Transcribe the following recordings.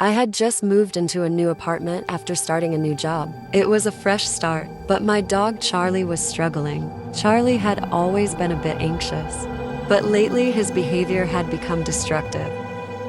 I had just moved into a new apartment after starting a new job. It was a fresh start, but my dog Charlie was struggling. Charlie had always been a bit anxious, but lately his behavior had become destructive.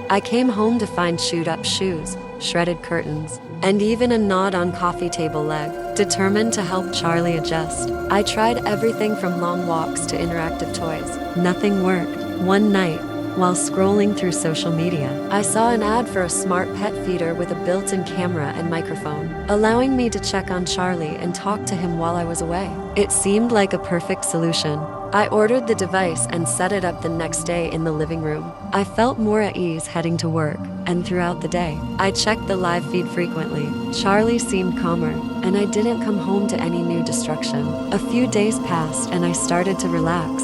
I came home to find chewed-up shoes, shredded curtains, and even a knot on coffee table leg. Determined to help Charlie adjust, I tried everything from long walks to interactive toys. Nothing worked. One night, while scrolling through social media, I saw an ad for a smart pet feeder with a built-in camera and microphone, allowing me to check on Charlie and talk to him while I was away. It seemed like a perfect solution. I ordered the device and set it up the next day in the living room. I felt more at ease heading to work, and throughout the day, I checked the live feed frequently. Charlie seemed calmer, and I didn't come home to any new destruction. A few days passed and I started to relax,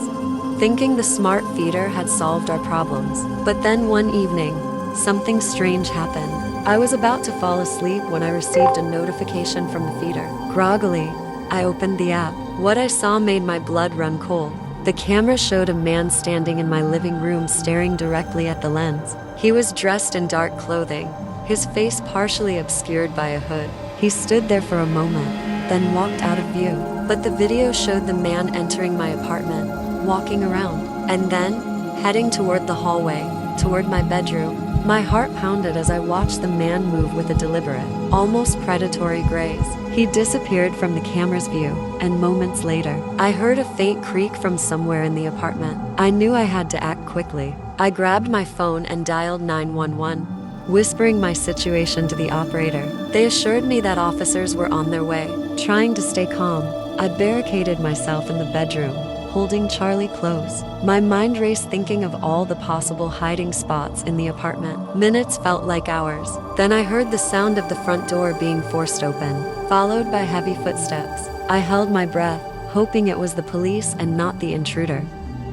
thinking the smart feeder had solved our problems. But then one evening, something strange happened. I was about to fall asleep when I received a notification from the feeder. Groggily, I opened the app. What I saw made my blood run cold. The camera showed a man standing in my living room staring directly at the lens. He was dressed in dark clothing, his face partially obscured by a hood. He stood there for a moment, then walked out of view. But the video showed the man entering my apartment, walking around, and then heading toward the hallway, toward my bedroom. My heart pounded as I watched the man move with a deliberate, almost predatory graze. He disappeared from the camera's view, and moments later, I heard a faint creak from somewhere in the apartment. I knew I had to act quickly. I grabbed my phone and dialed 911, whispering my situation to the operator. They assured me that officers were on their way. Trying to stay calm, I barricaded myself in the bedroom, holding Charlie close. My mind raced thinking of all the possible hiding spots in the apartment. Minutes felt like hours. Then I heard the sound of the front door being forced open, followed by heavy footsteps. I held my breath, hoping it was the police and not the intruder.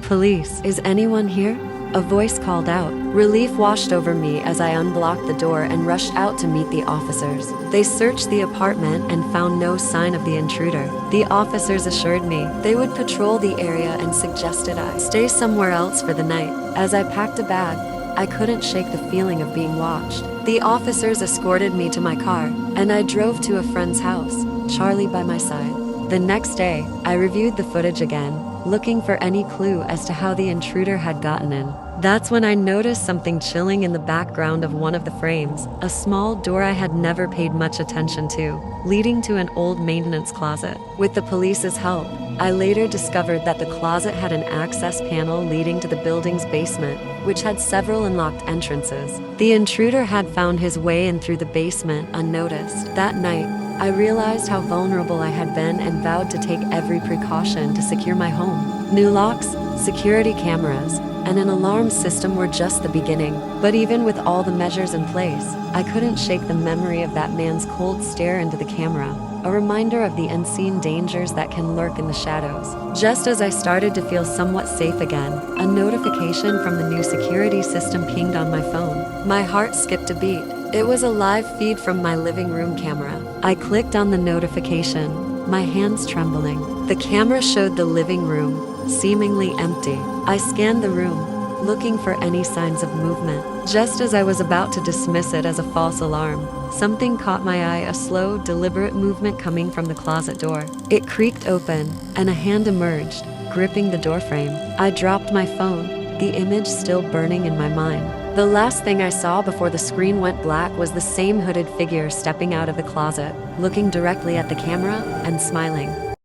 "Police, is anyone here?" A voice called out. Relief washed over me as I unblocked the door and rushed out to meet the officers. They searched the apartment and found no sign of the intruder. The officers assured me they would patrol the area and suggested I stay somewhere else for the night. As I packed a bag, I couldn't shake the feeling of being watched. The officers escorted me to my car, and I drove to a friend's house, Charlie by my side. The next day, I reviewed the footage again, looking for any clue as to how the intruder had gotten in. That's when I noticed something chilling in the background of one of the frames, a small door I had never paid much attention to, leading to an old maintenance closet. With the police's help, I later discovered that the closet had an access panel leading to the building's basement, which had several unlocked entrances. The intruder had found his way in through the basement unnoticed. That night, I realized how vulnerable I had been and vowed to take every precaution to secure my home. New locks, security cameras, and an alarm system were just the beginning. But even with all the measures in place, I couldn't shake the memory of that man's cold stare into the camera, a reminder of the unseen dangers that can lurk in the shadows. Just as I started to feel somewhat safe again, a notification from the new security system pinged on my phone. My heart skipped a beat. It was a live feed from my living room camera. I clicked on the notification, my hands trembling. The camera showed the living room, seemingly empty. I scanned the room, looking for any signs of movement. Just as I was about to dismiss it as a false alarm, something caught my eye, a slow, deliberate movement coming from the closet door. It creaked open, and a hand emerged, gripping the doorframe. I dropped my phone, the image still burning in my mind. The last thing I saw before the screen went black was the same hooded figure stepping out of the closet, looking directly at the camera and smiling.